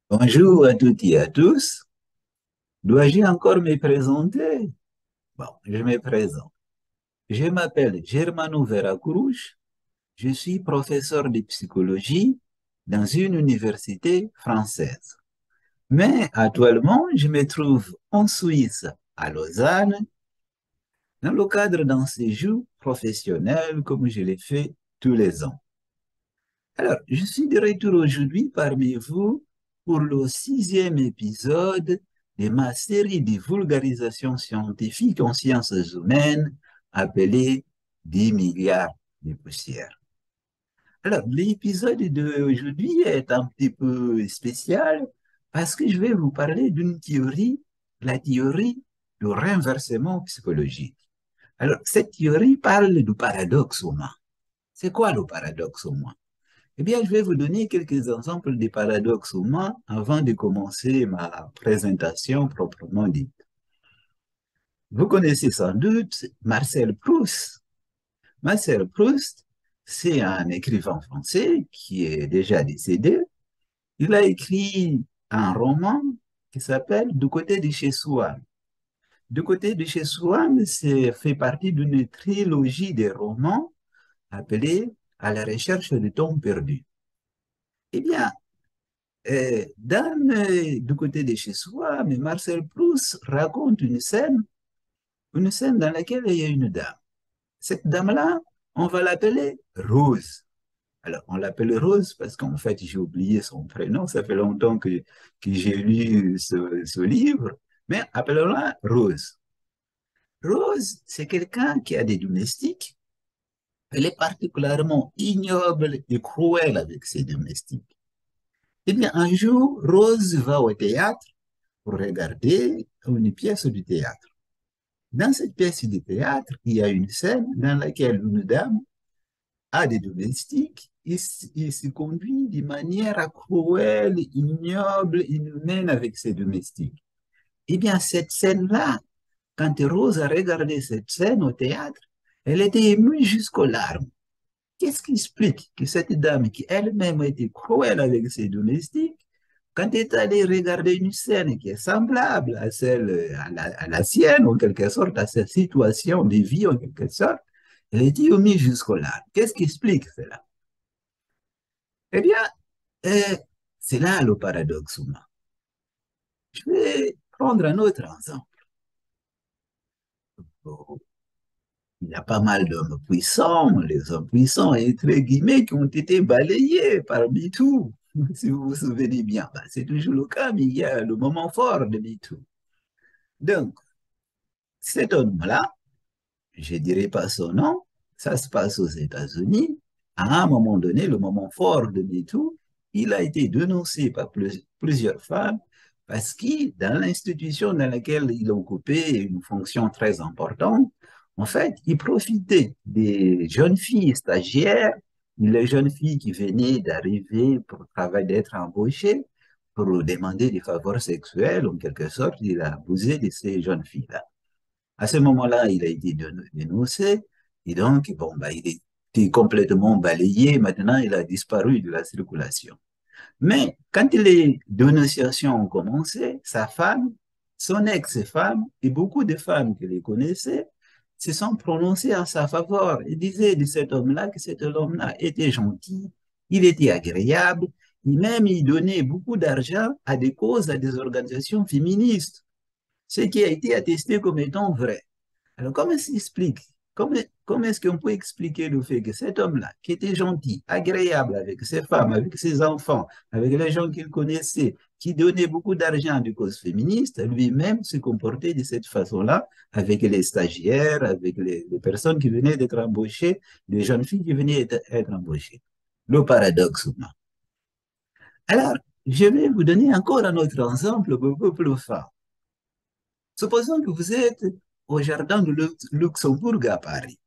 Bonjour à toutes et à tous. Dois-je encore me présenter? Bon, je me présente. Je m'appelle Germano Veracruz. Je suis professeur de psychologie dans une université française. Mais actuellement, je me trouve en Suisse, à Lausanne, dans le cadre d'un séjour professionnel comme je l'ai fait tous les ans. Alors, je suis de retour aujourd'hui parmi vous pour le sixième épisode de ma série de vulgarisation scientifique en sciences humaines appelée 10 milliards de poussières. Alors, l'épisode d'aujourd'hui est un petit peu spécial parce que je vais vous parler d'une théorie, la théorie du renversement psychologique. Alors, cette théorie parle du paradoxe humain. C'est quoi le paradoxe humain? Eh bien, je vais vous donner quelques exemples de paradoxes humains avant de commencer ma présentation proprement dite. Vous connaissez sans doute Marcel Proust. Marcel Proust, c'est un écrivain français qui est déjà décédé. Il a écrit un roman qui s'appelle Du côté de chez Swann. Du côté de chez Swann, c'est fait partie d'une trilogie de romans appelée À la recherche du temps perdu. Eh bien, du côté de chez soi, mais Marcel Proust raconte une scène dans laquelle il y a une dame. Cette dame-là, on va l'appeler Rose. Alors, on l'appelle Rose parce qu'en fait, j'ai oublié son prénom. Ça fait longtemps que j'ai lu ce livre, mais appelons-la Rose. Rose, c'est quelqu'un qui a des domestiques. Elle est particulièrement ignoble et cruelle avec ses domestiques. Eh bien, un jour, Rose va au théâtre pour regarder une pièce du théâtre. Dans cette pièce du théâtre, il y a une scène dans laquelle une dame a des domestiques et se conduit de manière cruelle, ignoble, inhumaine avec ses domestiques. Eh bien, cette scène-là, quand Rose a regardé cette scène au théâtre, elle était émue jusqu'aux larmes. Qu'est-ce qui explique que cette dame qui elle-même a été cruelle avec ses domestiques, quand elle est allée regarder une scène qui est semblable à celle, à la sienne, en quelque sorte, à cette situation de vie, en quelque sorte, elle était émue jusqu'au là. Qu'est-ce qui explique cela? Eh bien, euh, c'est là le paradoxe humain. Je vais prendre un autre exemple. Bon, il y a pas mal d'hommes puissants, les hommes puissants, entre guillemets, qui ont été balayés par MeToo. Si vous vous souvenez bien, ben, c'est toujours le cas, mais il y a le moment fort de MeToo. Donc, cet homme-là, je ne dirai pas son nom, ça se passe aux États-Unis. À un moment donné, le moment fort de MeToo, il a été dénoncé par plusieurs femmes parce que dans l'institution dans laquelle il occupait une fonction très importante, en fait, il profitait des jeunes filles stagiaires, les jeunes filles qui venaient d'arriver pour travailler, d'être embauchées, pour demander des faveurs sexuels, en quelque sorte, il a abusé de ces jeunes filles-là. À ce moment-là, il a été dénoncé et donc, bon, bah, il était complètement balayé. Maintenant, il a disparu de la circulation. Mais quand les dénonciations ont commencé, sa femme, son ex-femme et beaucoup de femmes qui les connaissaient se sont prononcées en sa faveur. Ils disaient de cet homme-là que cet homme-là était gentil, il était agréable, et même il donnait beaucoup d'argent à des causes, à des organisations féministes, ce qui a été attesté comme étant vrai. Alors, comment s'explique? Comment est-ce qu'on peut expliquer le fait que cet homme-là, qui était gentil, agréable avec ses femmes, avec ses enfants, avec les gens qu'il connaissait, qui donnait beaucoup d'argent à des causes féministes, lui-même se comportait de cette façon-là avec les stagiaires, avec les personnes qui venaient d'être embauchées, les jeunes filles qui venaient d'être embauchées? Le paradoxe humain. Alors, je vais vous donner encore un autre exemple beaucoup plus fort. Supposons que vous êtes au jardin de Luxembourg à Paris.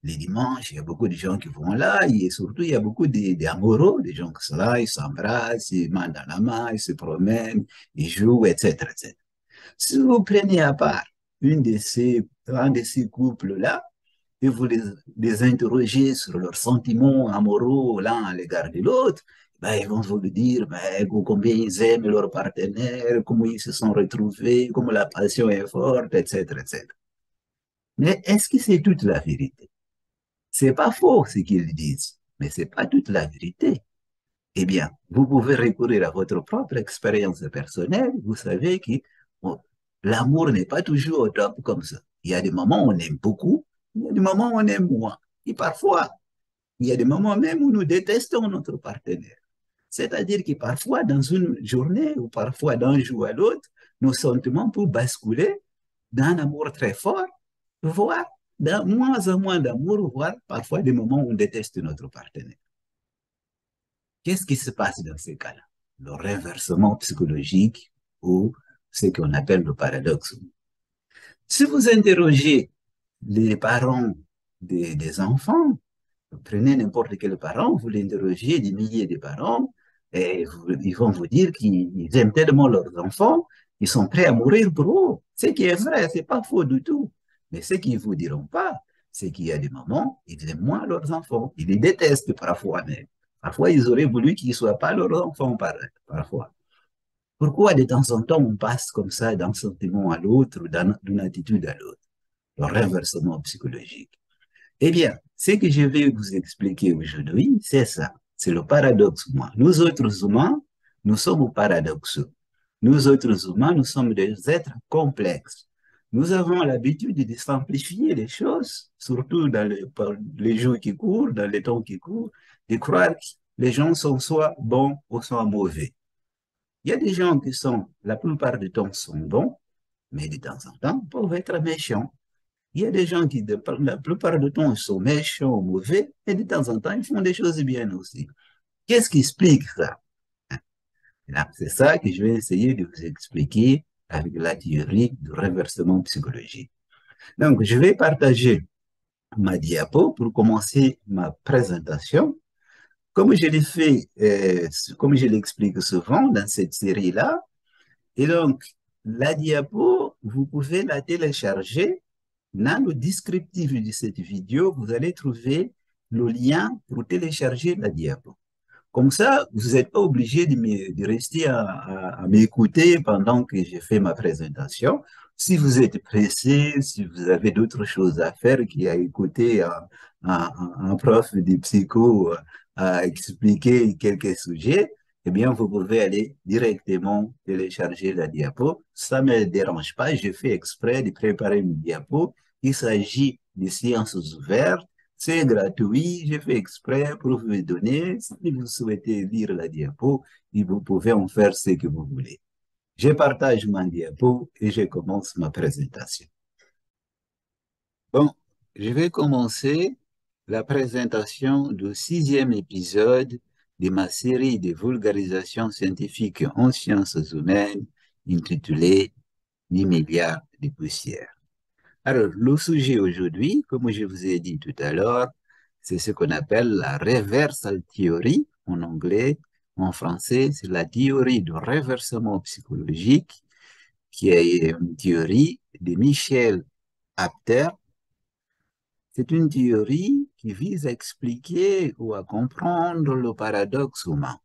Les dimanches, il y a beaucoup de gens qui vont là, et surtout, il y a beaucoup d'amoureux, des gens qui sont là, ils s'embrassent, ils main dans la main, ils se promènent, ils jouent, etc., etc. Si vous prenez à part un de ces couples-là, et vous les interrogez sur leurs sentiments amoureux l'un à l'égard de l'autre, ben, ils vont vous dire ben, combien ils aiment leur partenaire, comment ils se sont retrouvés, comment la passion est forte, etc., etc. Mais est-ce que c'est toute la vérité? C'est pas faux ce qu'ils disent, mais c'est pas toute la vérité. Eh bien, vous pouvez recourir à votre propre expérience personnelle. Vous savez que bon, l'amour n'est pas toujours au top comme ça. Il y a des moments où on aime beaucoup, il y a des moments où on aime moins. Et parfois, il y a des moments même où nous détestons notre partenaire. C'est-à-dire que parfois, dans une journée ou parfois d'un jour à l'autre, nos sentiments peuvent basculer d'un amour très fort, voire d'un moins en moins d'amour, voire parfois des moments où on déteste notre partenaire. Qu'est-ce qui se passe dans ces cas-là? Le renversement psychologique ou ce qu'on appelle le paradoxe. Si vous interrogez les parents des enfants, prenez n'importe quel parent, vous l'interrogez, des milliers de parents, et ils vont vous dire qu'ils aiment tellement leurs enfants, ils sont prêts à mourir pour eux. Ce qui est vrai, c'est pas faux du tout. Mais ce qu'ils vous diront pas, c'est qu'il y a des moments, ils aiment moins leurs enfants. Ils les détestent parfois même. Parfois, ils auraient voulu qu'ils ne soient pas leurs enfants parfois. Pourquoi de temps en temps on passe comme ça d'un sentiment à l'autre, d'une attitude à l'autre? Le renversement psychologique. Eh bien, ce que je vais vous expliquer aujourd'hui, c'est ça. C'est le paradoxe humain. Nous autres humains, nous sommes paradoxaux. Nous autres humains, nous sommes des êtres complexes. Nous avons l'habitude de simplifier les choses, surtout dans les jours qui courent, dans les temps qui courent, de croire que les gens sont soit bons ou soit mauvais. Il y a des gens qui sont, la plupart du temps, sont bons, mais de temps en temps, peuvent être méchants. Il y a des gens qui, la plupart du temps, sont méchants, mauvais, et de temps en temps, ils font des choses bien aussi. Qu'est-ce qui explique ça? C'est ça que je vais essayer de vous expliquer avec la théorie du renversement psychologique. Donc, je vais partager ma diapo pour commencer ma présentation. Comme je l'ai fait, comme je l'explique souvent dans cette série-là, et donc, la diapo, vous pouvez la télécharger. Dans le descriptif de cette vidéo, vous allez trouver le lien pour télécharger la diapo. Comme ça, vous n'êtes pas obligé de rester à m'écouter pendant que je fais ma présentation. Si vous êtes pressé, si vous avez d'autres choses à faire qu'à écouter un prof de psycho expliquer quelques sujets, eh bien, vous pouvez aller directement télécharger la diapo. Ça ne me dérange pas, je fais exprès de préparer une diapo. Il s'agit de sciences ouvertes. C'est gratuit, j'ai fait exprès pour vous donner. Si vous souhaitez lire la diapo, vous pouvez en faire ce que vous voulez. Je partage ma diapo et je commence ma présentation. Bon, je vais commencer la présentation du 6e épisode de ma série de vulgarisation scientifique en sciences humaines intitulée 10 milliards de poussières. Alors, le sujet aujourd'hui, comme je vous ai dit tout à l'heure, c'est ce qu'on appelle la reversal theory en anglais. En français, c'est la théorie du renversement psychologique, qui est une théorie de Michel Apter. C'est une théorie qui vise à expliquer ou à comprendre le paradoxe humain.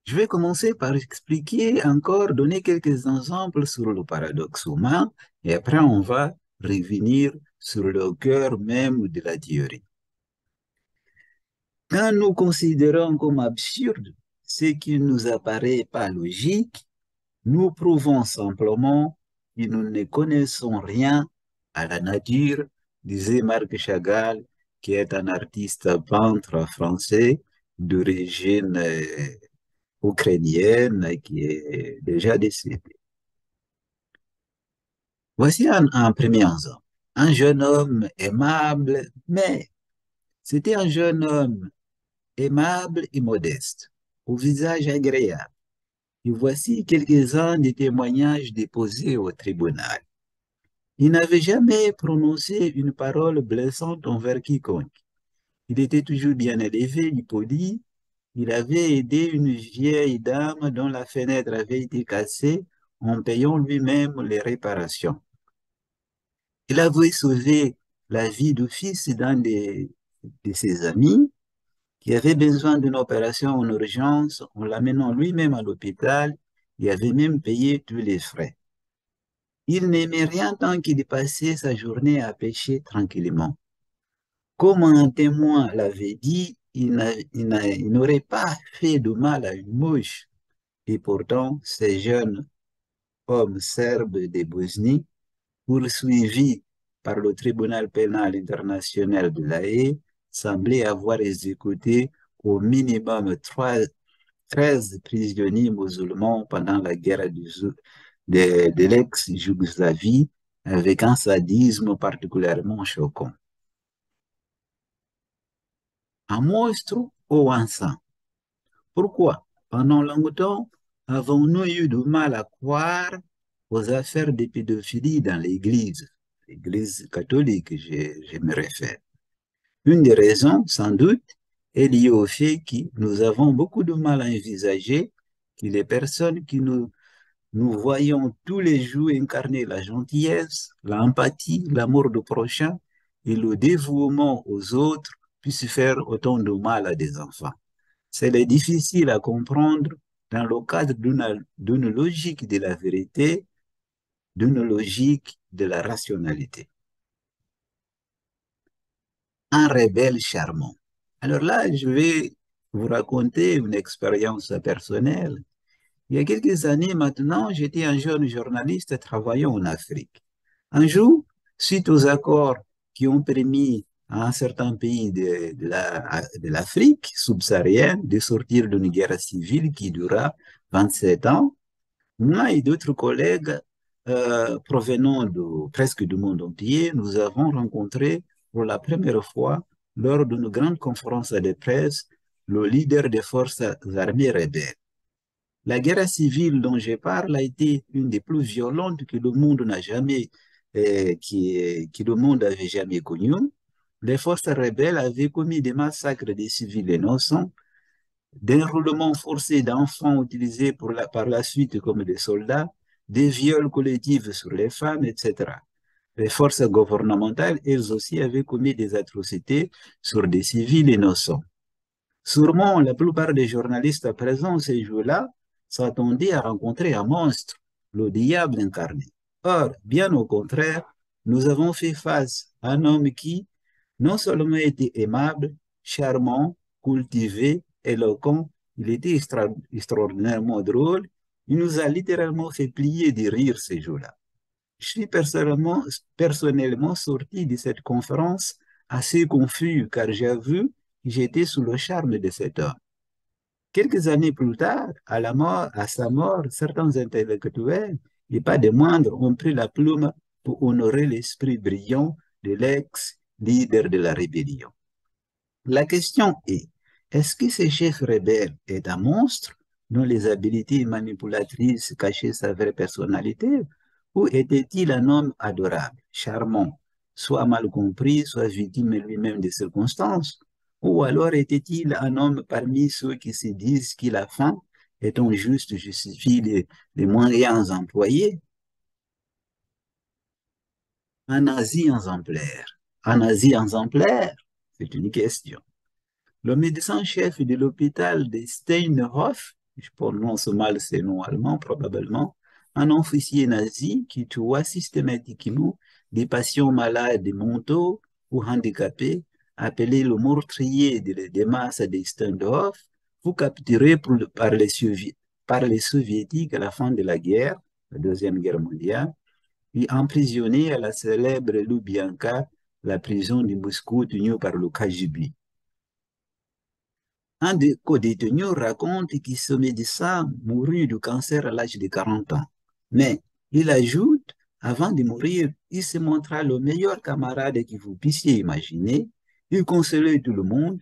Je vais commencer par expliquer encore, donner quelques exemples sur le paradoxe humain, et après on va revenir sur le cœur même de la théorie. Quand nous considérons comme absurde ce qui ne nous apparaît pas logique, nous prouvons simplement que nous ne connaissons rien à la nature, disait Marc Chagall, qui est un artiste peintre français d'origine ukrainienne qui est déjà décédée. Voici un premier exemple. Un jeune homme aimable, mais c'était un jeune homme aimable et modeste, au visage agréable. Et voici quelques-uns des témoignages déposés au tribunal. Il n'avait jamais prononcé une parole blessante envers quiconque. Il était toujours bien élevé et poli. Il avait aidé une vieille dame dont la fenêtre avait été cassée en payant lui-même les réparations. Il avait sauvé la vie du fils d'un des de ses amis qui avait besoin d'une opération en urgence en l'amenant lui-même à l'hôpital et avait même payé tous les frais. Il n'aimait rien tant qu'il passait sa journée à pêcher tranquillement. Comme un témoin l'avait dit, il n'aurait pas fait de mal à une mouche. Et pourtant, ces jeunes hommes serbes de Bosnie, poursuivis par le tribunal pénal international de La Haye, semblaient avoir exécuté au minimum 13 prisonniers musulmans pendant la guerre de l'ex-Yougoslavie, avec un sadisme particulièrement choquant. Un monstre ou un saint? Pourquoi? Pendant longtemps, avons-nous eu du mal à croire aux affaires de pédophilie dans l'Église catholique, je me réfère. Une des raisons, sans doute, est liée au fait que nous avons beaucoup de mal à envisager que les personnes que nous voyons tous les jours incarner la gentillesse, l'empathie, l'amour du prochain et le dévouement aux autres puissent faire autant de mal à des enfants. C'est difficile à comprendre dans le cadre d'une logique de la vérité, d'une logique de la rationalité. Un rebelle charmant. Alors là, je vais vous raconter une expérience personnelle. Il y a quelques années maintenant, j'étais un jeune journaliste travaillant en Afrique. Un jour, suite aux accords qui ont permis à un certain pays de l'Afrique subsaharienne de sortir d'une guerre civile qui dura 27 ans, moi et d'autres collègues provenant presque du monde entier, nous avons rencontré pour la première fois, lors d'une grande conférence de presse, le leader des forces armées rebelles. La guerre civile dont je parle a été une des plus violentes que le monde n'a jamais, que le monde avait jamais connues. Les forces rebelles avaient commis des massacres des civils innocents, d'enrôlements forcés d'enfants utilisés par la suite comme des soldats, des viols collectifs sur les femmes, etc. Les forces gouvernementales, elles aussi, avaient commis des atrocités sur des civils innocents. Sûrement, la plupart des journalistes présents ces jours-là s'attendaient à rencontrer un monstre, le diable incarné. Or, bien au contraire, nous avons fait face à un homme qui, non seulement était aimable, charmant, cultivé, éloquent, il était extraordinairement drôle, il nous a littéralement fait plier de rire ces jours-là. Je suis personnellement sorti de cette conférence assez confus car j'avoue que j'étais sous le charme de cet homme. Quelques années plus tard, à sa mort, certains intellectuels, et pas des moindres, ont pris la plume pour honorer l'esprit brillant de l'ex-leader de la rébellion. La question est-ce que ce chef rebelle est un monstre dont les habiletés manipulatrices cachaient sa vraie personnalité, ou était-il un homme adorable, charmant, soit mal compris, soit victime lui-même des circonstances, ou alors était-il un homme parmi ceux qui se disent que la fin étant juste justifie les moyens employés? Un Asie exemplaire. Un Asie exemplaire? C'est une question. Le médecin-chef de l'hôpital de Steinhoff, je prononce mal ce nom allemand probablement, un officier nazi qui tua systématiquement des patients malades mentaux ou handicapés, appelé le meurtrier des masses de Steinhoff, fut capturé par les soviétiques à la fin de la guerre, la Deuxième Guerre mondiale, et emprisonné à la célèbre Lubyanka, la prison de Moscou tenue par le KGB. Un des co-détenus raconte que ce médecin mourut du cancer à l'âge de 40 ans. Mais il ajoute, avant de mourir, il se montra le meilleur camarade que vous puissiez imaginer. Il consolait tout le monde.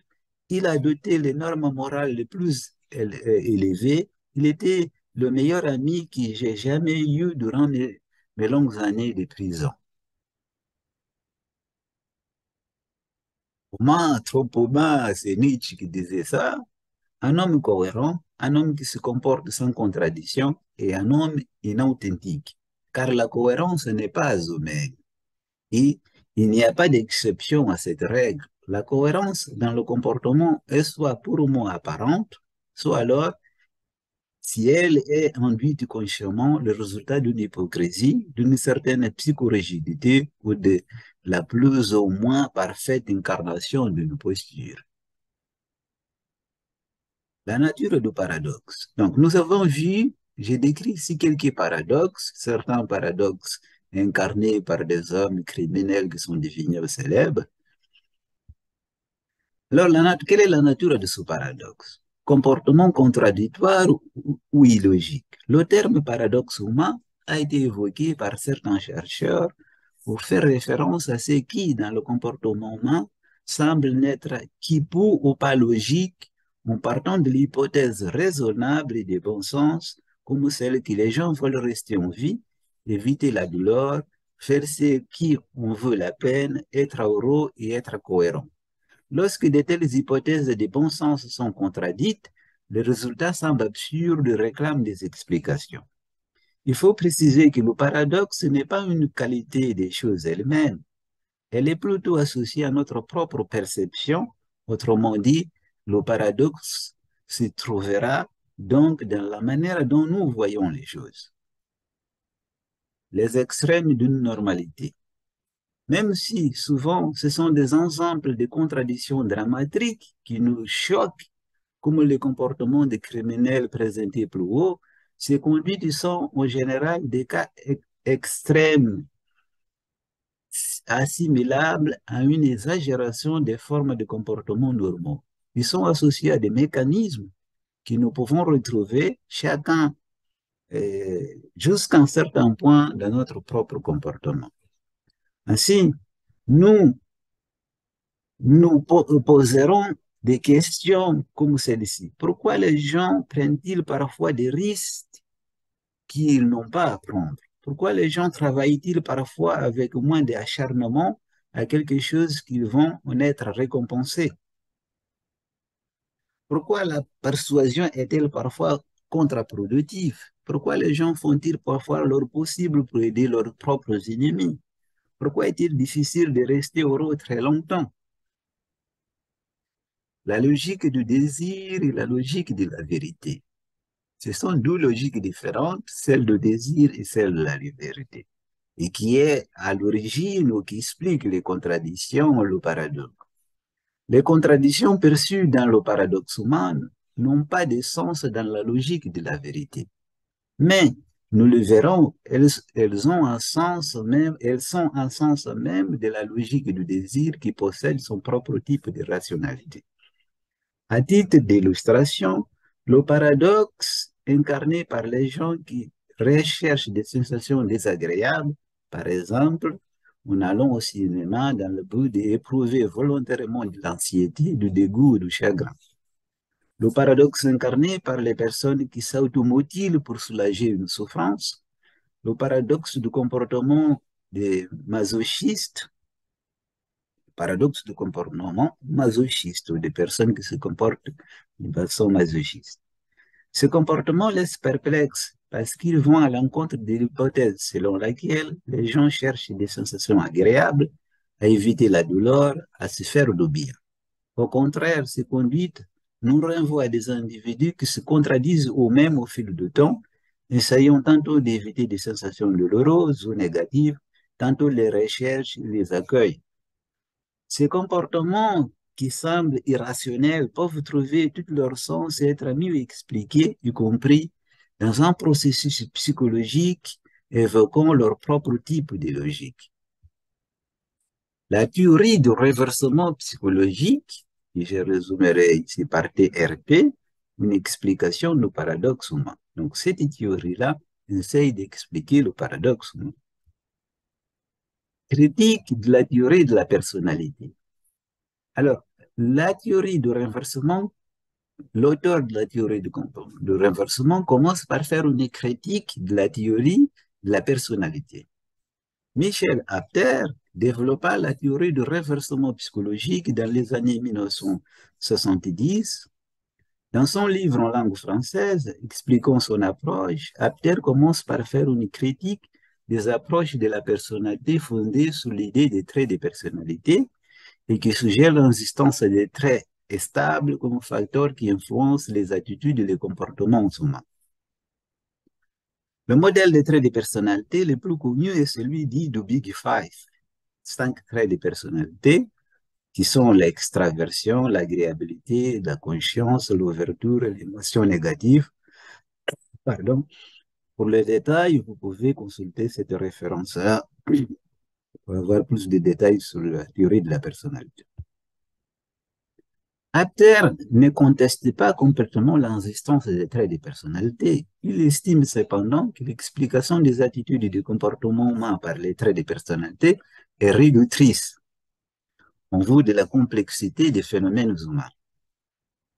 Il a doté les normes morales les plus élevées. Il était le meilleur ami que j'ai jamais eu durant mes longues années de prison. Pour moi, c'est Nietzsche qui disait ça. Un homme cohérent, un homme qui se comporte sans contradiction et un homme inauthentique. Car la cohérence n'est pas humaine. Et il n'y a pas d'exception à cette règle. La cohérence dans le comportement est soit purement apparente, soit alors, si elle est induite consciemment, le résultat d'une hypocrisie, d'une certaine psychorigidité ou de la plus ou moins parfaite incarnation d'une posture. La nature du paradoxe. Donc, nous avons vu, j'ai décrit ici quelques paradoxes, certains paradoxes incarnés par des hommes criminels qui sont devenus célèbres. Alors, quelle est la nature de ce paradoxe? Comportement contradictoire ou illogique. Le terme paradoxe humain a été évoqué par certains chercheurs pour faire référence à ce qui, dans le comportement humain, semble n'être qu'hypo ou pas logique en partant de l'hypothèse raisonnable et de bon sens, comme celle que les gens veulent rester en vie, éviter la douleur, faire ce qui on veut la peine, être heureux et être cohérent. Lorsque de telles hypothèses de bon sens sont contradites, le résultat semble absurde et réclame des explications. Il faut préciser que le paradoxe n'est pas une qualité des choses elles-mêmes. Elle est plutôt associée à notre propre perception. Autrement dit, le paradoxe se trouvera donc dans la manière dont nous voyons les choses. Les extrêmes d'une normalité. Même si souvent ce sont des exemples de contradictions dramatiques qui nous choquent, comme les comportements des criminels présentés plus haut, ces conduites sont en général des cas extrêmes, assimilables à une exagération des formes de comportements normaux. Ils sont associés à des mécanismes que nous pouvons retrouver chacun jusqu'à un certain point dans notre propre comportement. Ainsi, nous nous poserons des questions comme celle-ci. Pourquoi les gens prennent-ils parfois des risques qu'ils n'ont pas à prendre? Pourquoi les gens travaillent-ils parfois avec moins d'acharnement à quelque chose qu'ils vont en être récompensés? Pourquoi la persuasion est-elle parfois contre-productive? Pourquoi les gens font-ils parfois leur possible pour aider leurs propres ennemis? Pourquoi est-il difficile de rester heureux très longtemps? La logique du désir et la logique de la vérité. Ce sont deux logiques différentes, celle du désir et celle de la vérité, et qui est à l'origine ou qui explique les contradictions ou le paradoxe. Les contradictions perçues dans le paradoxe humain n'ont pas de sens dans la logique de la vérité. Mais, nous le verrons, elles ont un sens même, elles sont un sens même de la logique du désir qui possède son propre type de rationalité. À titre d'illustration, le paradoxe incarné par les gens qui recherchent des sensations désagréables, par exemple, en allant au cinéma dans le but d'éprouver volontairement de l'anxiété, du dégoût ou du chagrin. Le paradoxe incarné par les personnes qui s'automutilent pour soulager une souffrance, le paradoxe du comportement des masochistes, paradoxe du comportement masochiste ou des personnes qui se comportent de façon masochiste. Ce comportement laisse perplexe parce qu'ils vont à l'encontre de l'hypothèse selon laquelle les gens cherchent des sensations agréables, à éviter la douleur, à se faire du bien. Au contraire, ces conduites nous renvoient à des individus qui se contradisent eux-mêmes au fil du temps, essayant tantôt d'éviter des sensations douloureuses ou négatives, tantôt les recherchent et les accueillent. Ces comportements qui semblent irrationnels peuvent trouver tout leur sens et être mieux expliqués, y compris dans un processus psychologique évoquant leur propre type de logique. La théorie du renversement psychologique, que je résumerai ici par TRP, une explication du paradoxe humain. Donc, cette théorie-là essaye d'expliquer le paradoxe humain. Critique de la théorie de la personnalité. Alors, la théorie du renversement, l'auteur de la théorie du renversement commence par faire une critique de la théorie de la personnalité. Michel Apter développa la théorie du renversement psychologique dans les années 1970. Dans son livre en langue française, expliquant son approche, Apter commence par faire une critique des approches de la personnalité fondées sur l'idée des traits de personnalité et qui suggère l'existence des traits stables comme facteurs qui influencent les attitudes et les comportements humains. Le modèle des traits de personnalité le plus connu est celui dit du Big Five. 5 traits de personnalité qui sont l'extraversion, l'agréabilité, la conscience, l'ouverture et l'émotion négative. Pardon. Pour les détails, vous pouvez consulter cette référence-là pour avoir plus de détails sur la théorie de la personnalité. Apter ne conteste pas complètement l'existence des traits de personnalité. Il estime cependant que l'explication des attitudes et du comportement humain par les traits de personnalité est réductrice en vue de la complexité des phénomènes humains.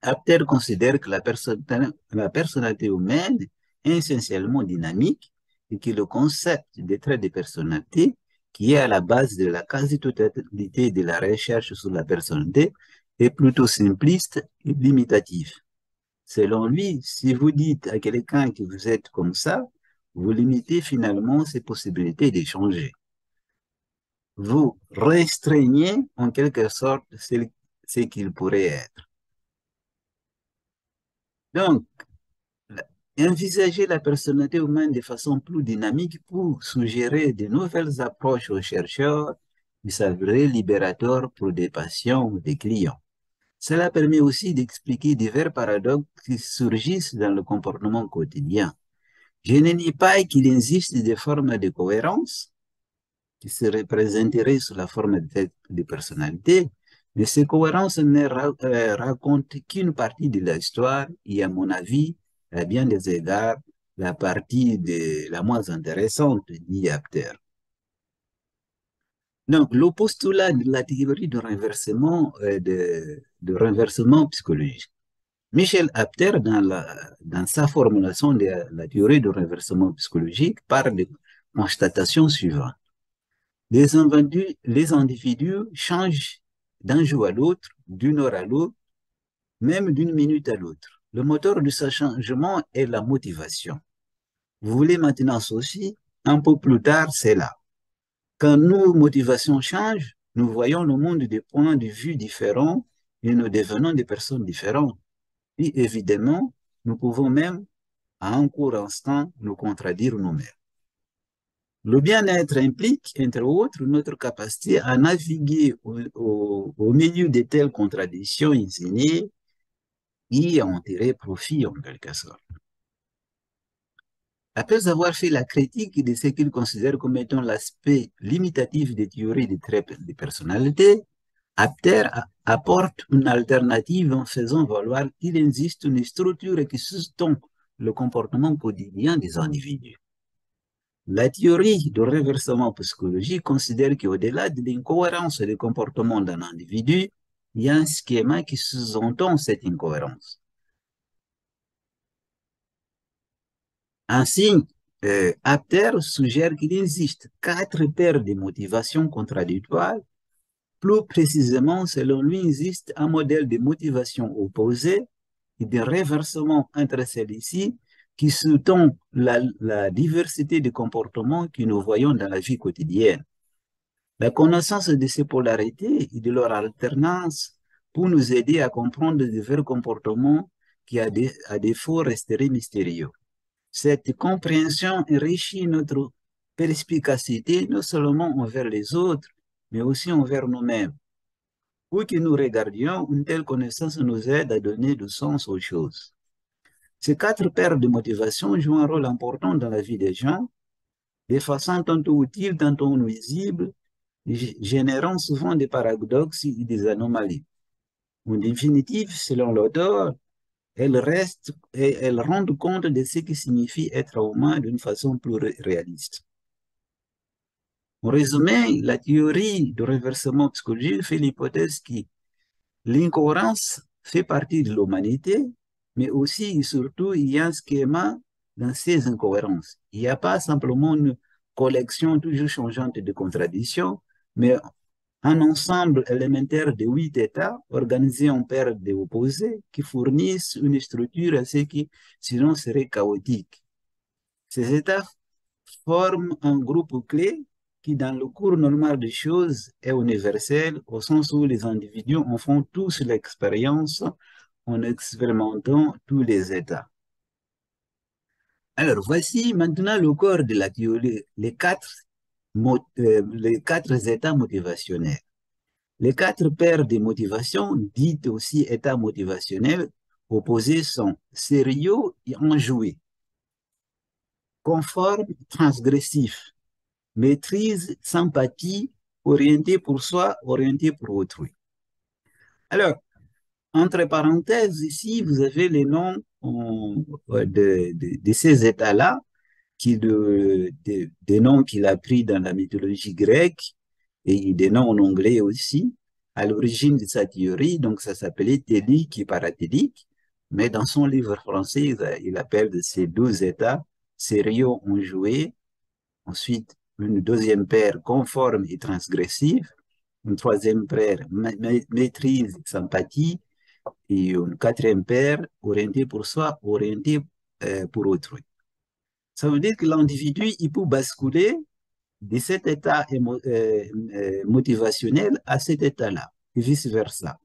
Apter considère que la personnalité humaine est essentiellement dynamique et que le concept des traits de personnalité, qui est à la base de la quasi-totalité de la recherche sur la personnalité, est plutôt simpliste et limitatif. Selon lui, si vous dites à quelqu'un que vous êtes comme ça, vous limitez finalement ses possibilités d'échanger. Vous restreignez en quelque sorte ce qu'il pourrait être. Donc, envisager la personnalité humaine de façon plus dynamique pour suggérer de nouvelles approches aux chercheurs qui s'avèrent libérateurs pour des patients ou des clients. Cela permet aussi d'expliquer divers paradoxes qui surgissent dans le comportement quotidien. Je ne nie pas qu'il existe des formes de cohérence qui se représenteraient sous la forme de personnalité, mais ces cohérences ne racontent qu'une partie de l'histoire et, à mon avis, à bien des égards, la partie la moins intéressante, dit Apter. Donc, le postulat de la théorie de renversement psychologique. Michel Apter, dans sa formulation de la théorie de renversement psychologique, parle de constatations suivantes. Les individus changent d'un jour à l'autre, d'une heure à l'autre, même d'une minute à l'autre. Le moteur de ce changement est la motivation. Vous voulez maintenant ceci, un peu plus tard, c'est là. Quand nos motivations changent, nous voyons le monde de points de vue différents et nous devenons des personnes différentes. Et évidemment, nous pouvons même, à un court instant, nous contredire nous-mêmes. Le bien-être implique, entre autres, notre capacité à naviguer au milieu de telles contradictions insignées et à en tirer profit en quelque sorte. Après avoir fait la critique de ce qu'il considère comme étant l'aspect limitatif des théories des traits de personnalité, Apter apporte une alternative en faisant valoir qu'il existe une structure qui sous-tend le comportement quotidien des individus. La théorie de renversement psychologique considère qu'au-delà de l'incohérence des comportements d'un individu, il y a un schéma qui sous-entend cette incohérence. Ainsi, Apter suggère qu'il existe 4 paires de motivations contradictoires. Plus précisément, selon lui, il existe un modèle de motivation opposée et de renversement entre celles-ci qui sous-tend la diversité de comportements que nous voyons dans la vie quotidienne. La connaissance de ces polarités et de leur alternance pour nous aider à comprendre divers comportements qui, à défaut, resteraient mystérieux. Cette compréhension enrichit notre perspicacité non seulement envers les autres, mais aussi envers nous-mêmes. Où que nous regardions, une telle connaissance nous aide à donner du sens aux choses. Ces 4 paires de motivations jouent un rôle important dans la vie des gens, de façon tantôt utile, tantôt nuisible, générant souvent des paradoxes et des anomalies. En définitive, selon l'auteur, elles rendent compte de ce qui signifie être humain d'une façon plus réaliste. En résumé, la théorie du renversement psychologique fait l'hypothèse que l'incohérence fait partie de l'humanité, mais aussi et surtout, il y a un schéma dans ces incohérences. Il n'y a pas simplement une collection toujours changeante de contradictions, mais un ensemble élémentaire de 8 états organisés en paires d'opposés qui fournissent une structure à ce qui, sinon, serait chaotique. Ces états forment un groupe clé qui, dans le cours normal des choses, est universel au sens où les individus en font tous l'expérience en expérimentant tous les états. Alors, voici maintenant le corps de la théorie, les quatre états motivationnels. Les quatre paires de motivations, dites aussi états motivationnels, opposés sont sérieux et enjoué, conforme, transgressif, maîtrise, sympathie, orienté pour soi, orienté pour autrui. Alors, entre parenthèses, ici, vous avez les noms de ces états-là, des noms qu'il a pris dans la mythologie grecque et des noms en anglais aussi. À l'origine de sa théorie, donc ça s'appelait télique et paratélique, mais dans son livre français, il appelle ces deux états sérieux enjoué, ensuite une deuxième paire conforme et transgressive, une troisième paire maîtrise, sympathie, et une quatrième paire orientée pour soi, orientée pour autrui. Ça veut dire que l'individu, il peut basculer de cet état motivationnel à cet état-là, et vice-versa.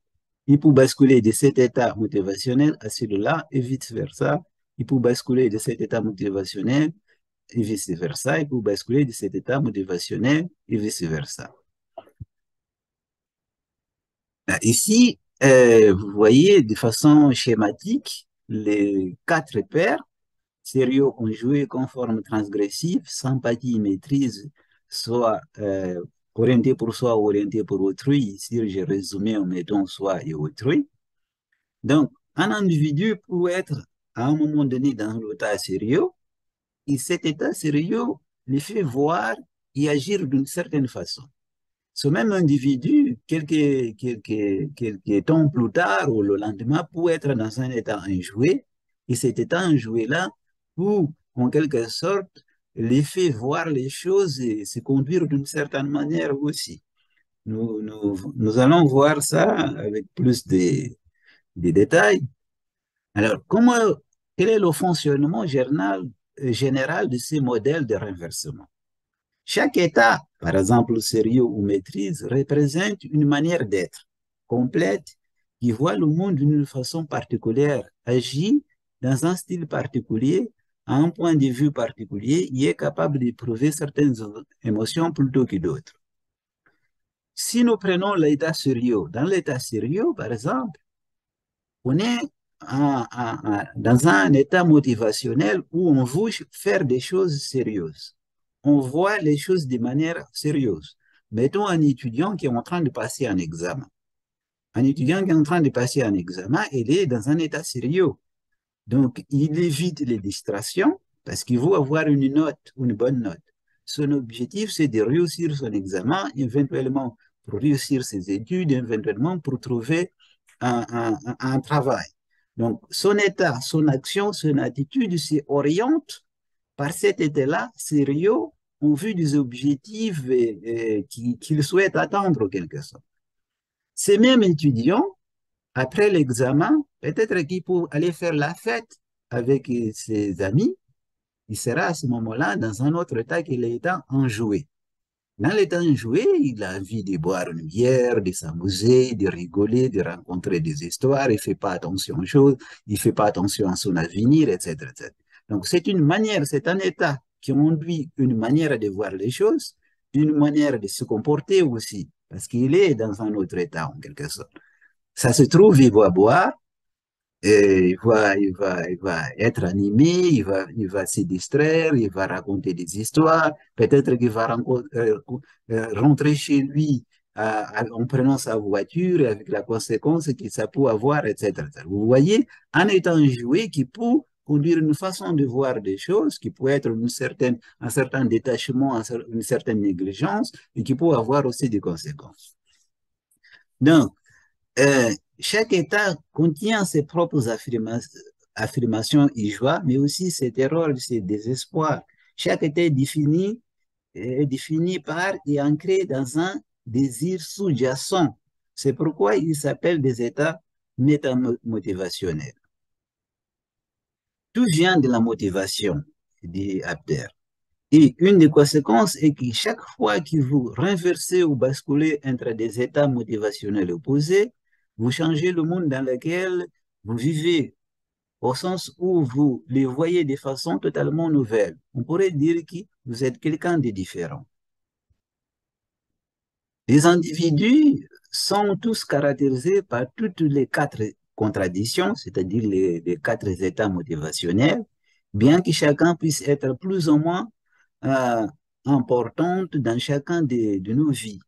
Il peut basculer de cet état motivationnel à celui-là, et vice-versa. Il peut basculer de cet état motivationnel, et vice-versa. Il peut basculer de cet état motivationnel, et vice-versa. Ici, vous voyez de façon schématique les quatre paires sérieux, enjoué, conforme, transgressif, sympathie, maîtrise, soit orienté pour soi, orienté pour autrui. Ici, j'ai résumé en mettant soi et autrui. Donc, un individu peut être à un moment donné dans l'état sérieux, et cet état sérieux le fait voir et agir d'une certaine façon. Ce même individu, quelques temps plus tard ou le lendemain, peut être dans un état enjoué, et cet état enjoué-là peut, en quelque sorte, les fait voir les choses et se conduire d'une certaine manière aussi. Nous allons voir ça avec plus de détails. Alors, quel est le fonctionnement général de ces modèles de renversement? Chaque état, par exemple sérieux ou maîtrise, représente une manière d'être complète qui voit le monde d'une façon particulière, agit dans un style particulier, à un point de vue particulier, et est capable d'éprouver certaines émotions plutôt que d'autres. Si nous prenons l'état sérieux, dans l'état sérieux, par exemple, on est dans un état motivationnel où on veut faire des choses sérieuses. On voit les choses de manière sérieuse. Mettons un étudiant qui est en train de passer un examen. Un étudiant qui est en train de passer un examen, il est dans un état sérieux. Donc, il évite les distractions parce qu'il veut avoir une note, une bonne note. Son objectif, c'est de réussir son examen, éventuellement pour réussir ses études, éventuellement pour trouver un travail. Donc, son état, son action, son attitude s'oriente par cet état-là sérieux en vue des objectifs qu'il souhaite atteindre, en quelque sorte. Ces mêmes étudiants, après l'examen, peut-être qu'il peut aller faire la fête avec ses amis, il sera à ce moment-là dans un autre état que l'état enjoué. Dans l'état enjoué, il a envie de boire une bière, de s'amuser, de rigoler, de rencontrer des histoires, il ne fait pas attention aux choses, il ne fait pas attention à son avenir, etc., etc. Donc, c'est une manière, c'est un état qui induit une manière de voir les choses, une manière de se comporter aussi, parce qu'il est dans un autre état, en quelque sorte. Ça se trouve, il va boire, et il va être animé, il va se distraire, il va raconter des histoires, peut-être qu'il va rentrer chez lui en prenant sa voiture avec la conséquence que ça peut avoir, etc. Vous voyez, un état joué qui peut conduire une façon de voir des choses, qui peut être un certain détachement, une certaine négligence, et qui peut avoir aussi des conséquences. Donc, chaque État contient ses propres affirmations et joies, mais aussi ses terreurs, ses désespoirs. Chaque État est défini par et ancré dans un désir sous-jacent. C'est pourquoi il s'appelle des États métamotivationnels. Tout vient de la motivation, dit Abder. Et une des conséquences est que chaque fois que vous renversez ou basculez entre des états motivationnels opposés, vous changez le monde dans lequel vous vivez, au sens où vous les voyez de façon totalement nouvelle. On pourrait dire que vous êtes quelqu'un de différent. Les individus sont tous caractérisés par toutes les quatre contradictions, c'est-à-dire les quatre états motivationnels, bien que chacun puisse être plus ou moins euh, importante dans chacun de nos vies.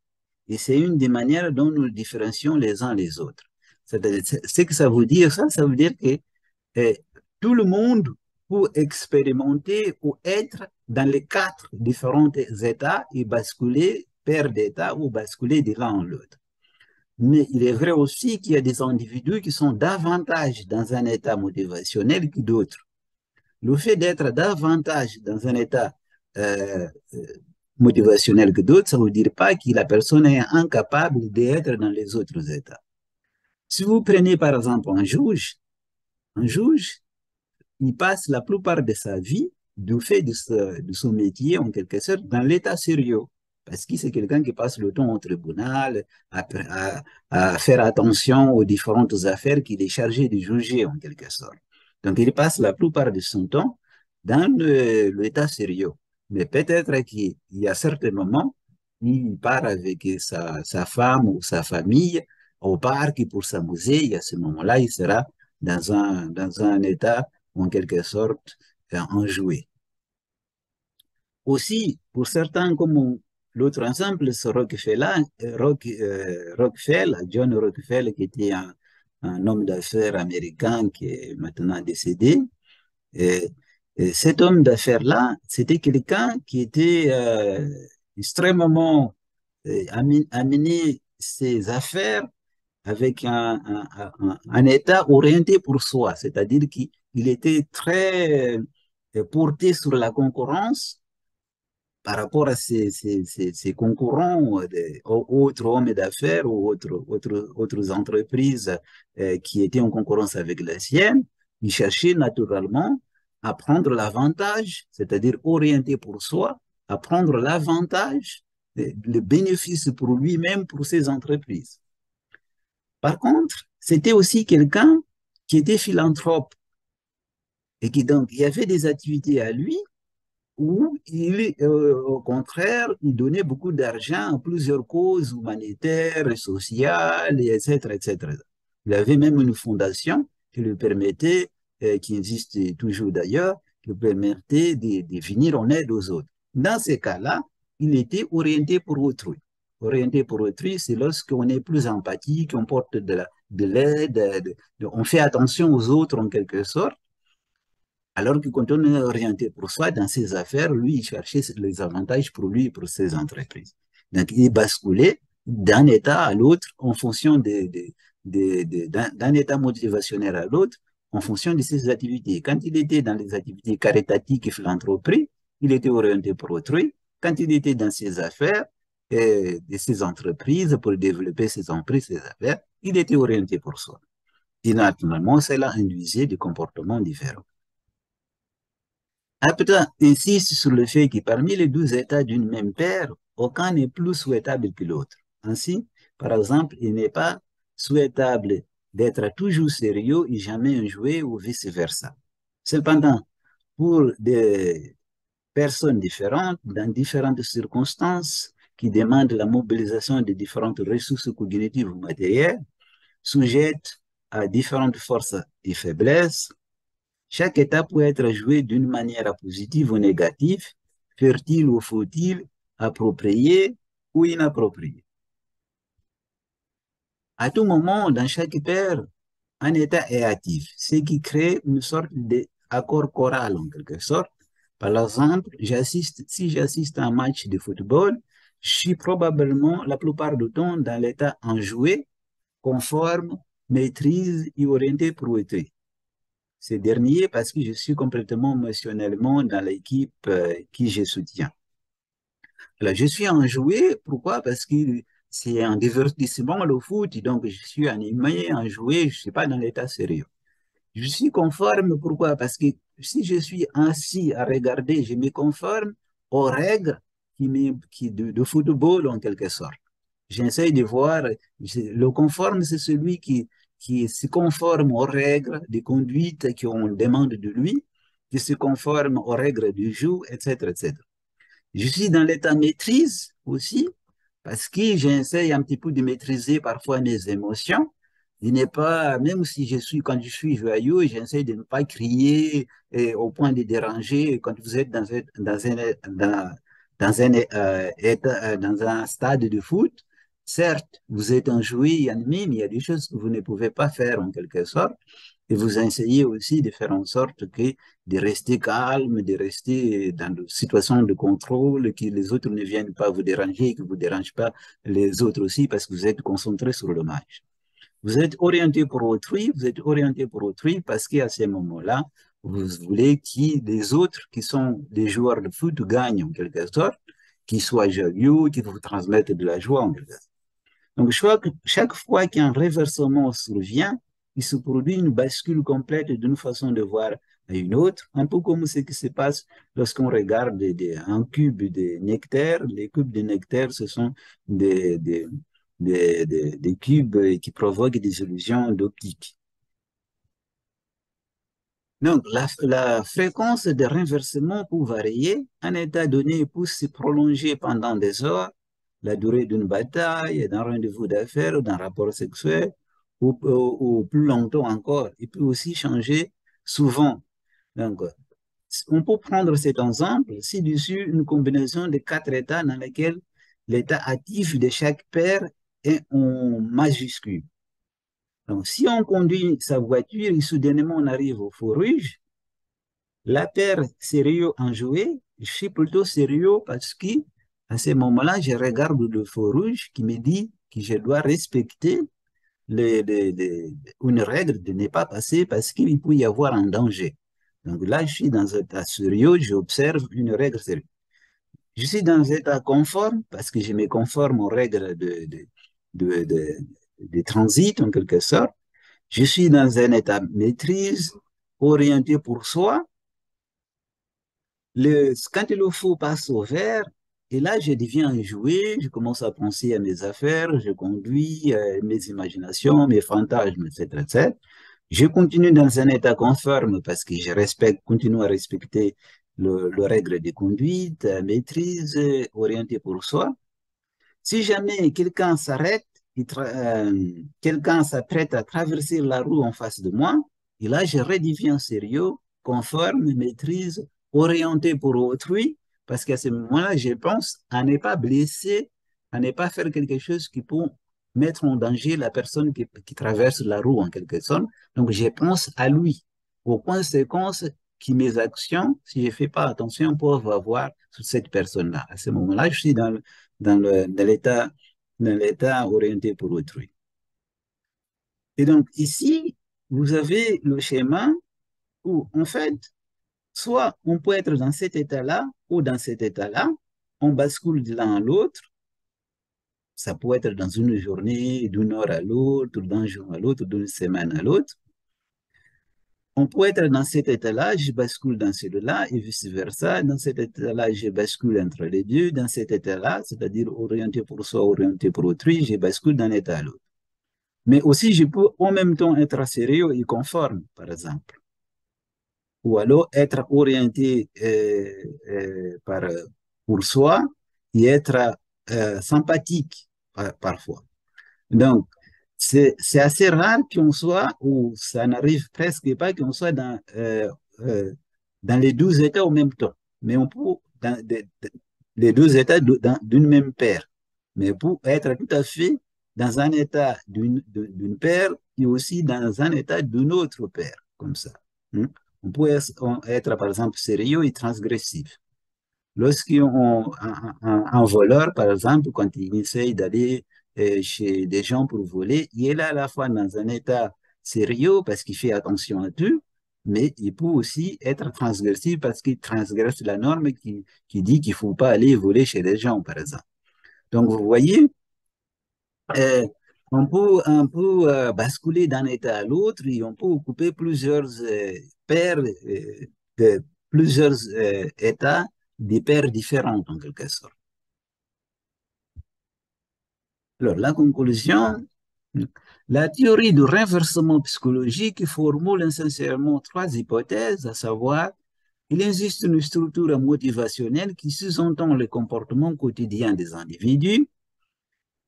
Et c'est une des manières dont nous différencions les uns les autres. Ce que ça veut dire, ça veut dire que euh, tout le monde peut expérimenter ou être dans les quatre différents états et basculer perdre d'état ou basculer de l'un en l'autre. Mais il est vrai aussi qu'il y a des individus qui sont davantage dans un état motivationnel que d'autres. Le fait d'être davantage dans un état euh, euh, motivationnel que d'autres, ça ne veut dire pas que la personne est incapable d'être dans les autres états. Si vous prenez par exemple un juge, il passe la plupart de sa vie, du fait de son métier, en quelque sorte, dans l'état sérieux. Parce que c'est quelqu'un qui passe le temps au tribunal à faire attention aux différentes affaires qu'il est chargé de juger, en quelque sorte. Donc, il passe la plupart de son temps dans l'état sérieux. Mais peut-être qu'il y a certains moments, il part avec sa femme ou sa famille au parc pour s'amuser. Et à ce moment-là, il sera dans un état en quelque sorte enjoué. Aussi, pour certains, comme l'autre ensemble, ce Rockefeller, John Rockefeller, qui était un homme d'affaires américain qui est maintenant décédé, et, et cet homme d'affaires-là, c'était quelqu'un qui était extrêmement amené ses affaires avec un état orienté pour soi, c'est-à-dire qu'il était très porté sur la concurrence par rapport à ses concurrents, autres hommes d'affaires ou autres entreprises qui étaient en concurrence avec la sienne. Il cherchait naturellement à prendre l'avantage, c'est-à-dire orienté pour soi, à prendre l'avantage, le bénéfice pour lui-même, pour ses entreprises. Par contre, c'était aussi quelqu'un qui était philanthrope et qui donc, il y avait des activités à lui où au contraire, il donnait beaucoup d'argent à plusieurs causes humanitaires, sociales, etc., etc. Il avait même une fondation qui lui permettait, qui existe toujours d'ailleurs, qui lui permettait de venir en aide aux autres. Dans ces cas-là, il était orienté pour autrui. Orienté pour autrui, c'est lorsqu'on est plus empathique, on porte de l'aide, on fait attention aux autres en quelque sorte. Alors que quand on est orienté pour soi dans ses affaires, lui, il cherchait les avantages pour lui et pour ses entreprises. Donc, il basculait d'un état à l'autre en fonction d'un état motivationnel à l'autre, en fonction de ses activités. Quand il était dans les activités caritatives et philanthropiques, il était orienté pour autrui. Quand il était dans ses affaires et de ses entreprises, pour développer ses entreprises, ses affaires, il était orienté pour soi. Et naturellement, cela induisait des comportements différents. Apta insiste sur le fait que parmi les 12 états d'une même paire, aucun n'est plus souhaitable que l'autre. Ainsi, par exemple, il n'est pas souhaitable d'être toujours sérieux et jamais enjoué ou vice-versa. Cependant, pour des personnes différentes, dans différentes circonstances qui demandent la mobilisation de différentes ressources cognitives ou matérielles, sujettes à différentes forces et faiblesses, chaque étape peut être joué d'une manière positive ou négative, fertile ou futile, appropriée ou inappropriée. À tout moment, dans chaque paire, un état est actif, ce qui crée une sorte d'accord choral en quelque sorte. Par exemple, si j'assiste à un match de football, je suis probablement la plupart du temps dans l'état enjoué, conforme, maîtrise et orienté pour autrui. Ces derniers parce que je suis complètement émotionnellement dans l'équipe qui je soutiens. Alors, je suis enjoué, pourquoi? Parce que c'est un divertissement, le foot, donc je suis animé, enjoué, je ne suis pas dans l'état sérieux. Je suis conforme, pourquoi? Parce que si je suis assis à regarder, je me conforme aux règles de football en quelque sorte. J'essaie de voir, le conforme, c'est celui qui se conforme aux règles de conduite qu'on demande de lui, qui se conforme aux règles du jeu, etc., etc. Je suis dans l'état maîtrise aussi, parce que j'essaie un petit peu de maîtriser parfois mes émotions. Il n'est pas, même si quand je suis joyeux, j'essaie de ne pas crier au point de déranger quand vous êtes dans un stade de foot. Certes, vous êtes enjoué, animé, mais il y a des choses que vous ne pouvez pas faire en quelque sorte. Et vous essayez aussi de faire en sorte que de rester calme, de rester dans une situation de contrôle, que les autres ne viennent pas vous déranger, que vous ne dérangez pas les autres aussi parce que vous êtes concentré sur le match. Vous êtes orienté pour autrui, vous êtes orienté pour autrui parce qu'à ce moment-là, vous voulez que les autres qui sont des joueurs de foot gagnent en quelque sorte, qu'ils soient joyeux, qu'ils vous transmettent de la joie en quelque sorte. Donc, chaque fois qu'un renversement survient, il se produit une bascule complète d'une façon de voir à une autre, un peu comme ce qui se passe lorsqu'on regarde un cube de nectar. Les cubes de nectar, ce sont des cubes qui provoquent des illusions d'optique. Donc, la fréquence de renversement peut varier. Un état donné peut se prolonger pendant des heures, la durée d'une bataille, d'un rendez-vous d'affaires, d'un rapport sexuel, ou plus longtemps encore. Il peut aussi changer souvent. Donc, on peut prendre cet exemple ci-dessus, une combinaison de quatre états dans lesquels l'état actif de chaque paire est en majuscule. Donc, si on conduit sa voiture et soudainement on arrive au feu rouge, la paire sérieux enjoué, je suis plutôt sérieux parce que à ce moment-là, je regarde le feu rouge qui me dit que je dois respecter une règle de ne pas passer parce qu'il peut y avoir un danger. Donc là, je suis dans un état sérieux, j'observe une règle sérieuse. Je suis dans un état conforme parce que je me conforme aux règles de, de, de transit en quelque sorte. Je suis dans un état maîtrise, orienté pour soi. Quand il faut passe au vert, et là, je deviens un jouet, je commence à penser à mes affaires, je conduis mes imaginations, mes fantasmes, etc., etc. Je continue dans un état conforme parce que je respecte, continue à respecter le règle de conduite, maîtrise, orienté pour soi. Si jamais quelqu'un s'arrête, quelqu'un s'apprête à traverser la rue en face de moi, et là, je redeviens sérieux, conforme, maîtrise, orienté pour autrui, parce qu'à ce moment-là, je pense à ne pas blesser, à ne pas faire quelque chose qui peut mettre en danger la personne qui traverse la rue en quelque sorte. Donc, je pense à lui, aux conséquences que mes actions, si je ne fais pas attention, peuvent avoir sur cette personne-là. À ce moment-là, je suis dans l'état orienté pour autrui. Et donc, ici, vous avez le schéma où, en fait, soit on peut être dans cet état-là ou dans cet état-là, on bascule de l'un à l'autre. Ça peut être dans une journée, d'une heure à l'autre, d'un jour à l'autre, d'une semaine à l'autre. On peut être dans cet état-là, je bascule dans celui-là et vice-versa. Dans cet état-là, je bascule entre les deux. Dans cet état-là, c'est-à-dire orienté pour soi, orienté pour autrui, je bascule d'un état à l'autre. Mais aussi, je peux en même temps être sérieux et conforme, par exemple. Ou alors être orienté pour soi et être sympathique parfois. Donc, c'est assez rare qu'on soit, ou ça n'arrive presque pas qu'on soit dans les 12 états en même temps. Mais on peut, les 12 états d'une même paire. Mais pour être tout à fait dans un état d'une paire et aussi dans un état d'une autre paire, comme ça. Hmm. On peut être, par exemple, sérieux et transgressif. Lorsqu'un voleur, par exemple, quand il essaye d'aller chez des gens pour voler, il est là à la fois dans un état sérieux parce qu'il fait attention à tout, mais il peut aussi être transgressif parce qu'il transgresse la norme qui dit qu'il ne faut pas aller voler chez des gens, par exemple. Donc, vous voyez, euh, on peut basculer d'un état à l'autre et on peut occuper plusieurs paires de plusieurs états des paires différentes en quelque sorte. Alors, la conclusion, la théorie du renversement psychologique formule essentiellement trois hypothèses, à savoir, il existe une structure motivationnelle qui sous-entend le comportement quotidien des individus.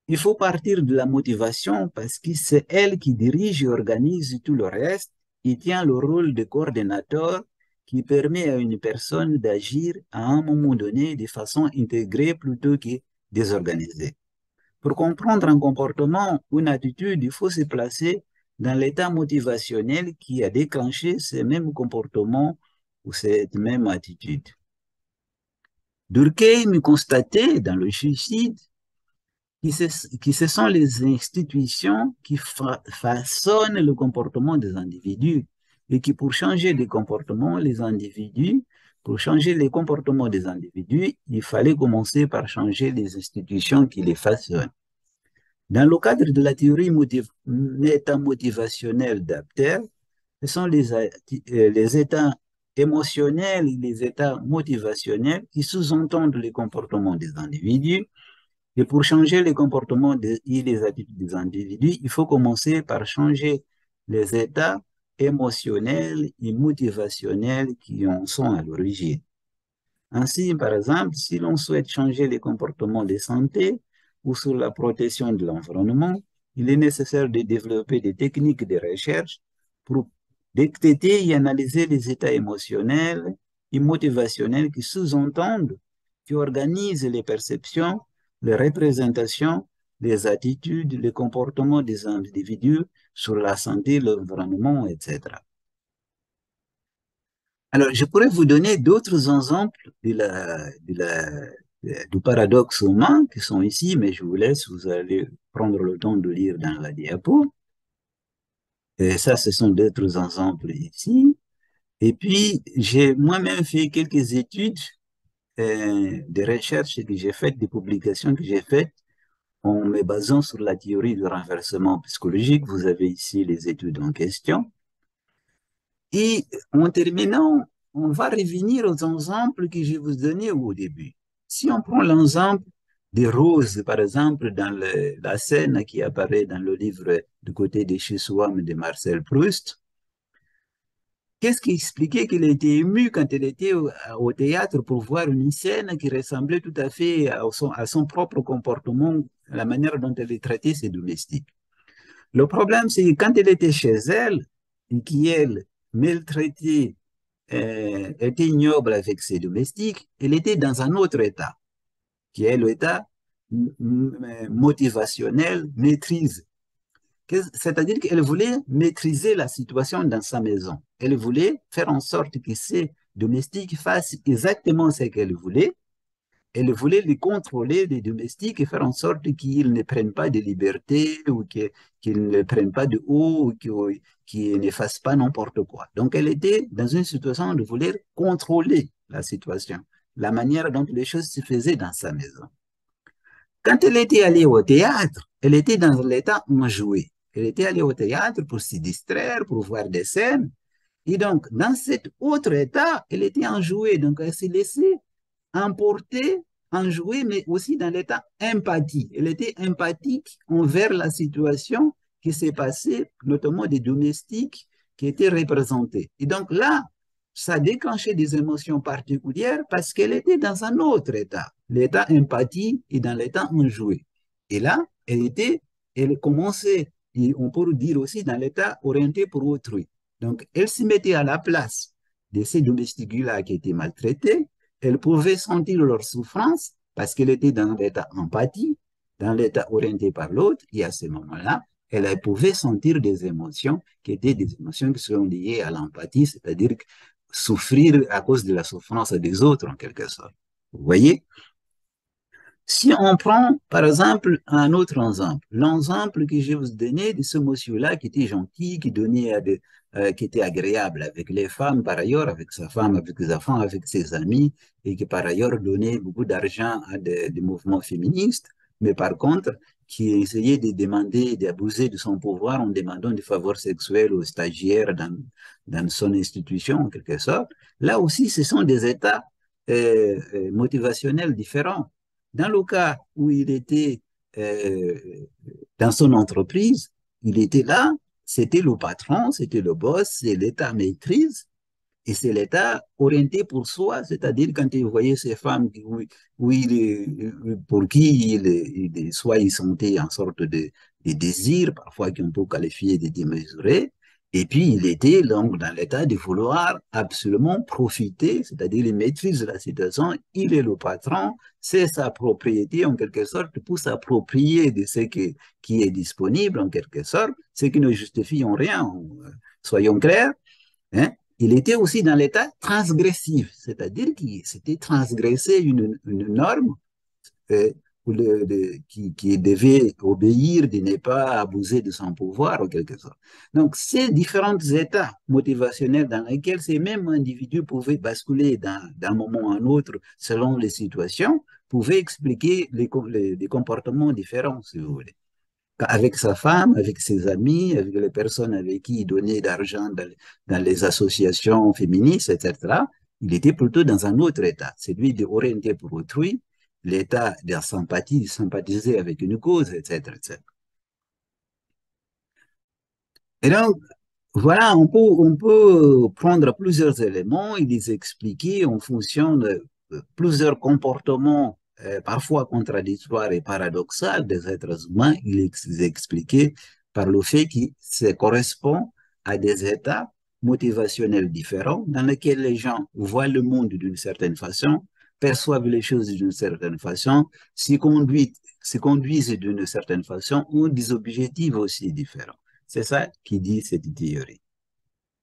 Il faut partir de la motivation parce que c'est elle qui dirige et organise tout le reste et tient le rôle de coordinateur qui permet à une personne d'agir à un moment donné de façon intégrée plutôt que désorganisée. Pour comprendre un comportement ou une attitude, il faut se placer dans l'état motivationnel qui a déclenché ces mêmes comportements ou cette même attitude. Durkheim constatait dans le suicide que ce sont les institutions qui façonnent le comportement des individus et que pour changer les comportements, pour changer les comportements des individus, il fallait commencer par changer les institutions qui les façonnent. Dans le cadre de la théorie métamotivationnelle d'Apter, ce sont les états émotionnels et les états motivationnels qui sous-entendent les comportements des individus. Et pour changer les comportements et les attitudes des individus, il faut commencer par changer les états émotionnels et motivationnels qui en sont à l'origine. Ainsi, par exemple, si l'on souhaite changer les comportements de santé ou sur la protection de l'environnement, il est nécessaire de développer des techniques de recherche pour détecter et analyser les états émotionnels et motivationnels qui sous-entendent, qui organisent les perceptions, les représentations, les attitudes, les comportements des individus sur la santé, l'environnement, etc. Alors, je pourrais vous donner d'autres exemples du paradoxe humain qui sont ici, mais je vous laisse, vous allez prendre le temps de lire dans la diapo. Et ça, ce sont d'autres exemples ici. Et puis, j'ai moi-même fait quelques études, des recherches que j'ai faites, des publications que j'ai faites en me basant sur la théorie du renversement psychologique. Vous avez ici les études en question. Et en terminant, on va revenir aux exemples que je vous donnais au début. Si on prend l'exemple des roses, par exemple, dans la scène qui apparaît dans le livre Du côté des Chiswam de Marcel Proust, qu'est-ce qui expliquait qu'elle était émue quand elle était au théâtre pour voir une scène qui ressemblait tout à fait à son propre comportement, la manière dont elle traitait ses domestiques? Le problème, c'est que quand elle était chez elle, et qu'elle maltraitait, était ignoble avec ses domestiques, elle était dans un autre état, qui est l'état motivationnel, maîtrise. C'est-à-dire qu'elle voulait maîtriser la situation dans sa maison. Elle voulait faire en sorte que ses domestiques fassent exactement ce qu'elle voulait. Elle voulait les contrôler, les domestiques, et faire en sorte qu'ils ne prennent pas de liberté ou qu'ils ne prennent pas de haut ou qu'ils ne fassent pas n'importe quoi. Donc, elle était dans une situation de vouloir contrôler la situation, la manière dont les choses se faisaient dans sa maison. Quand elle était allée au théâtre, elle était dans l'état enjoué. Elle était allée au théâtre pour se distraire, pour voir des scènes. Et donc, dans cet autre état, elle était enjouée. Donc, elle s'est laissée emporter, enjouée, mais aussi dans l'état empathie. Elle était empathique envers la situation qui s'est passée, notamment des domestiques qui étaient représentés. Et donc là, ça déclenchait des émotions particulières parce qu'elle était dans un autre état, l'état empathie et dans l'état enjoué. Et là, elle commençait, et on peut dire aussi dans l'état orienté pour autrui. Donc, elle se mettait à la place de ces domestiques-là qui étaient maltraités. Elle pouvait sentir leur souffrance parce qu'elle était dans l'état empathie, dans l'état orienté par l'autre, et à ce moment-là, elle pouvait sentir des émotions qui étaient des émotions qui sont liées à l'empathie, c'est-à-dire souffrir à cause de la souffrance des autres, en quelque sorte. Vous voyez? Si on prend, par exemple, un autre exemple, l'exemple que je vous donnais de ce monsieur-là qui était gentil, qui était agréable avec les femmes, par ailleurs, avec sa femme, avec ses enfants, avec ses amis, et qui par ailleurs donnait beaucoup d'argent à des mouvements féministes, mais par contre, qui essayait de demander, d'abuser de son pouvoir en demandant des faveurs sexuels aux stagiaires dans son institution, en quelque sorte. Là aussi, ce sont des états motivationnels différents. Dans le cas où il était euh, dans son entreprise, il était là, c'était le patron, c'était le boss, c'est l'État maîtrise. Et c'est l'État orienté pour soi, c'est-à-dire quand il voyait ces femmes pour qui soit ils sentaient en sorte de désir, parfois qu'on peut qualifier de démesuré, et puis il était donc dans l'état de vouloir absolument profiter, c'est-à-dire il maîtrise la situation, il est le patron, c'est sa propriété en quelque sorte pour s'approprier de qui est disponible en quelque sorte, ce qui ne justifie en rien, soyons clairs. Hein. Il était aussi dans l'état transgressif, c'est-à-dire qu'il s'était transgressé une norme euh, qui devait obéir, de ne pas abuser de son pouvoir, en quelque sorte. Donc, ces différents états motivationnels dans lesquels ces mêmes individus pouvaient basculer d'un moment à un autre selon les situations, pouvaient expliquer les comportements différents, si vous voulez avec sa femme, avec ses amis, avec les personnes avec qui il donnait d'argent dans les associations féministes, etc., il était plutôt dans un autre état, celui d'orienter pour autrui, l'état de sympathie, de sympathiser avec une cause, etc., etc. Et donc, voilà, on peut prendre plusieurs éléments et les expliquer en fonction de plusieurs comportements, parfois contradictoires et paradoxaux des êtres humains. Il est expliqué par le fait que ça correspond à des états motivationnels différents dans lesquels les gens voient le monde d'une certaine façon, perçoivent les choses d'une certaine façon, se conduisent d'une certaine façon, ou des objectifs aussi différents. C'est ça qui dit cette théorie.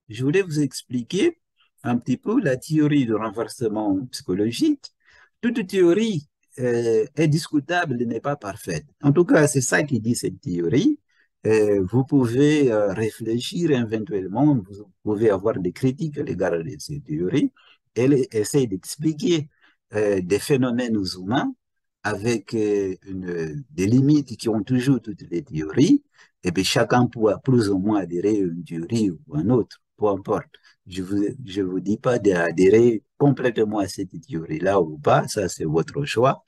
Je voulais vous expliquer un petit peu la théorie du renversement psychologique. Toute théorie est discutable et n'est pas parfaite. En tout cas, c'est ça qui dit cette théorie. Vous pouvez réfléchir éventuellement, vous pouvez avoir des critiques à l'égard de cette théorie. Elle essaie d'expliquer des phénomènes humains avec des limites qui ont toujours toutes les théories. Et puis chacun pourra plus ou moins adhérer à une théorie ou à une autre, peu importe. Je vous dis pas d'adhérer complètement à cette théorie-là ou pas, ça c'est votre choix.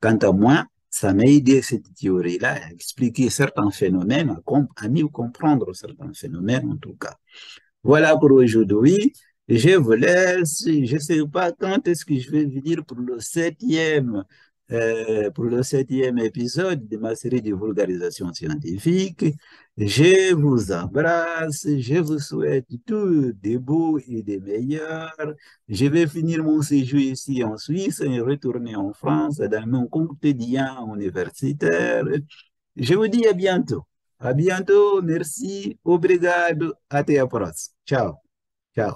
Quant à moi, ça m'a aidé cette théorie-là à expliquer certains phénomènes, à mieux comprendre certains phénomènes en tout cas. Voilà pour aujourd'hui. Je vous laisse. Je ne sais pas quand est-ce que je vais venir pour le septième épisode de ma série de vulgarisation scientifique. Je vous embrasse. Je vous souhaite tout des beaux et des meilleurs. Je vais finir mon séjour ici en Suisse et retourner en France dans mon quotidien universitaire. Je vous dis à bientôt. À bientôt. Merci. Obrigado. Até a próxima. Tchau. Tchau.